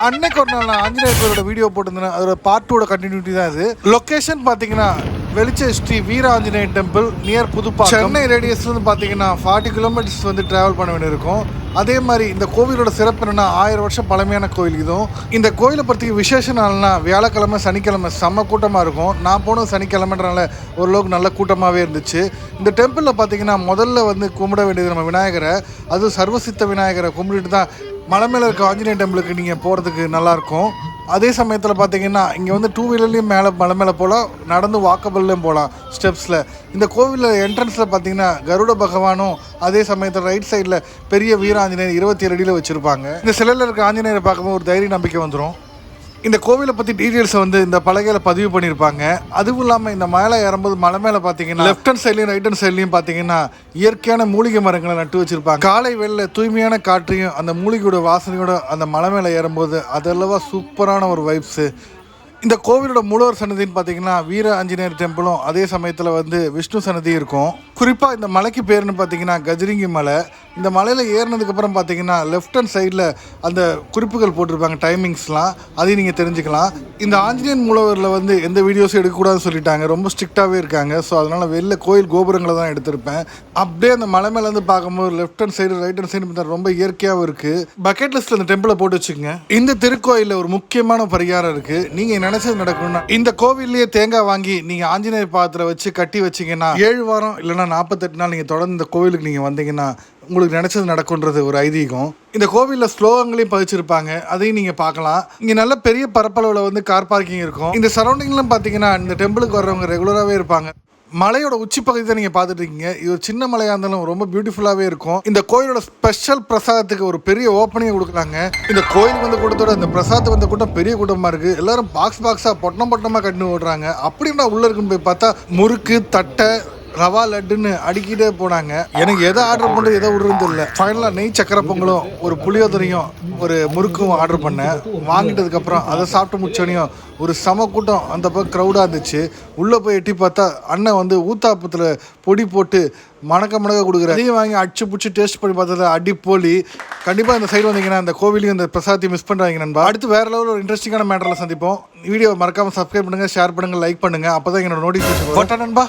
அன்னைக்கு ஒரு நாள் நான் ஆஞ்சநேயர் கோயிலோட வீடியோ போட்டிருந்தேன். அதோட பார்ட்டோட கண்டினியூட்டி தான் இது. லொக்கேஷன் பார்த்தீங்கன்னா வெளிச்ச ஸ்ரீ வீர ஆஞ்சநேயர் டெம்பிள் நியர் புதுப்பாக்கம். சென்னை ரேடியஸ்லேருந்து பார்த்தீங்கன்னா 40 கிலோமீட்டர்ஸ் வந்து ட்ராவல் பண்ண வேண்டியிருக்கும். அதே மாதிரி இந்த கோவிலோட சிறப்பு என்னன்னா 1000 வருஷம் பழமையான கோயில் இதுவும். இந்த கோயிலை பற்றி விசேஷ நாள்னா வியாழக்கிழமை சனிக்கிழமை செம்ம கூட்டமாக இருக்கும். நான் போனது சனிக்கிழமைன்றனால ஓரளவுக்கு நல்ல கூட்டமாகவே இருந்துச்சு. இந்த டெம்பிளில் பார்த்தீங்கன்னா முதல்ல வந்து கும்பிட வேண்டியது நம்ம விநாயகரை, அதுவும் சர்வசித்த விநாயகரை கும்பிட்டுட்டு தான் மலை மேலே இருக்க ஆஞ்சநேயர் டெம்பிளுக்கு நீங்கள் போகிறதுக்கு நல்லாயிருக்கும். அதே சமயத்தில் பார்த்தீங்கன்னா இங்கே வந்து 2 வீலர்லேயும் மலை மேலே போகலாம், நடந்து வாக்கபிள்லேயும் போகலாம் ஸ்டெப்ஸில். இந்த கோவிலில் என்ட்ரன்ஸில் பார்த்தீங்கன்னா கருட பகவானும் அதே சமயத்தில் ரைட் சைடில் பெரிய வீர ஆஞ்சநேயர் 27 அடியில் வச்சுருப்பாங்க. இந்த சிலையில் இருக்க ஆஞ்சநேயரை பார்க்கும்போது ஒரு தைரிய நம்பிக்கை வந்துடும். இந்த கோவிலை பற்றி டீட்டெயில்ஸை வந்து இந்த பலகையில் பதிவு பண்ணியிருப்பாங்க. அதுவும் இல்லாமல் இந்த மலை ஏறும்போது மலை மேலே பார்த்தீங்கன்னா லெஃப்ட் ஹேண்ட் சைட்லையும் ரைட் ஹேண்ட் சைட்லையும் பார்த்தீங்கன்னா இயற்கையான மூலிகை மரங்களை நட்டு வச்சுருப்பாங்க. காலை வேளையில தூய்மையான காற்றையும் அந்த மூலிகையோட வாசனையோட அந்த மலை மேலே ஏறும்போது அதெல்லாம் சூப்பரான ஒரு வைப்ஸு. இந்த கோவிலோட மூலவர் சன்னதின்னு பார்த்தீங்கன்னா வீர ஆஞ்சநேயர் டெம்பிளும் அதே சமயத்தில் வந்து விஷ்ணு சன்னதி இருக்கும். குறிப்பாக இந்த மலைக்கு பேருன்னு பார்த்தீங்கன்னா கஜரிங்கி மலை. இந்த மலையில் ஏறினதுக்கப்புறம் பார்த்தீங்கன்னா லெஃப்ட் ஹேண்ட் சைடில் அந்த குறிப்புகள் போட்டிருப்பாங்க, டைமிங்ஸ்லாம், அதையும் நீங்கள் தெரிஞ்சுக்கலாம். இந்த ஆஞ்சநேயர் மூலவரில் வந்து எந்த வீடியோஸும் எடுக்கக்கூடாதுன்னு சொல்லிட்டாங்க, ரொம்ப ஸ்ட்ரிக்டாகவே இருக்காங்க. ஸோ அதனால் வெளில கோயில் கோபுரங்களை தான் எடுத்திருப்பேன். அப்படியே அந்த மலை மேலேருந்து பார்க்கும்போது left hand side right hand side பார்த்தா ரொம்ப இயற்கையாகவும் இருக்குது. பக்கெட் லிஸ்ட்டில் இந்த டெம்பிளை போட்டு வச்சுக்கோங்க. இந்த திருக்கோயிலில் ஒரு முக்கியமான பரிகாரம் இருக்குது. நீங்கள் நினைச்சது நடக்கணும்னா இந்த கோவில்லையே தேங்காய் வாங்கி நீங்க ஆஞ்சநேயர் பாதத்துல வச்சு கட்டி வச்சீங்கன்னா 7 வாரம் இல்லைன்னா 48 நாள் நீங்க தொடர்ந்து இந்த கோவிலுக்கு நீங்க வந்தீங்கன்னா உங்களுக்கு நினைச்சது நடக்கும்ன்றது ஒரு ஐதீகம். இந்த கோவிலில் ஸ்லோகங்களையும் பதிச்சிருப்பாங்க, அதையும் நீங்கள் பார்க்கலாம். இங்கே நல்ல பெரிய பரப்பளவில் வந்து கார் பார்க்கிங் இருக்கும். இந்த சரௌண்டிங்லாம் பார்த்தீங்கன்னா இந்த டெம்பிளுக்கு வர்றவங்க ரெகுலராகவே இருப்பாங்க. மலையோட உச்சி பகுதி தான் நீங்கள் பார்த்துட்டு இருக்கீங்க. இது ஒரு சின்ன மலையாக இருந்தாலும் ரொம்ப பியூட்டிஃபுல்லாகவே இருக்கும். இந்த கோயிலோட ஸ்பெஷல் பிரசாதத்துக்கு ஒரு பெரிய ஓப்பனிங் கொடுக்குறாங்க. இந்த கோயிலுக்கு வந்து கூட்டத்தோட இந்த பிரசாதத்துக்கு வந்த கூட்டம் பெரிய கூட்டமாக இருக்குது. எல்லாரும் பாக்ஸாக பொட்டமாக கட்டின்னு ஓடுறாங்க. அப்படின்னா உள்ளே இருக்குன்னு போய் பார்த்தா முறுக்கு, தட்டை, ரவா லட்டுன்னு அடிக்கிட்டே போனாங்க. எனக்கு எதை ஆர்டர் பண்ணுறது எதை விடுறது இல்லை. ஃபைனலாக நெய் சக்கரை பொங்கலும் ஒரு புளியோதரையும் ஒரு முறுக்கும் ஆர்டர் பண்ணேன். வாங்கிட்டதுக்கப்புறம் அதை சாப்பிட்டு முடிச்சோனையும் ஒரு சம கூட்டம் அந்த பக்கம் க்ரௌடாக இருந்துச்சு. உள்ளே போய் எட்டி பார்த்தா அண்ணன் வந்து ஊத்தாப்பத்தில் பொடி போட்டு மணக்க கொடுக்குற அதையும் வாங்கி அடிச்சு பிடிச்சி டேஸ்ட் பண்ணி பார்த்தது அடிப்போலி. கண்டிப்பாக இந்த சைடு வந்தீங்கன்னா அந்த கோவிலையும் இந்த பிரசாத்தையும் மிஸ் பண்ணுறாங்க நண்பா. அடுத்து வேறு லெவலில் ஒரு இன்ட்ரெஸ்டிங்கான மேட்டரில் சந்திப்போம். வீடியோ மறக்காமல் சப்ஸ்கிரைப் பண்ணுங்கள், ஷேர் பண்ணுங்கள், லைக் பண்ணுங்கள். அப்போ தான் என்னோட நோட்டிஃபிகேஷன் நண்பா.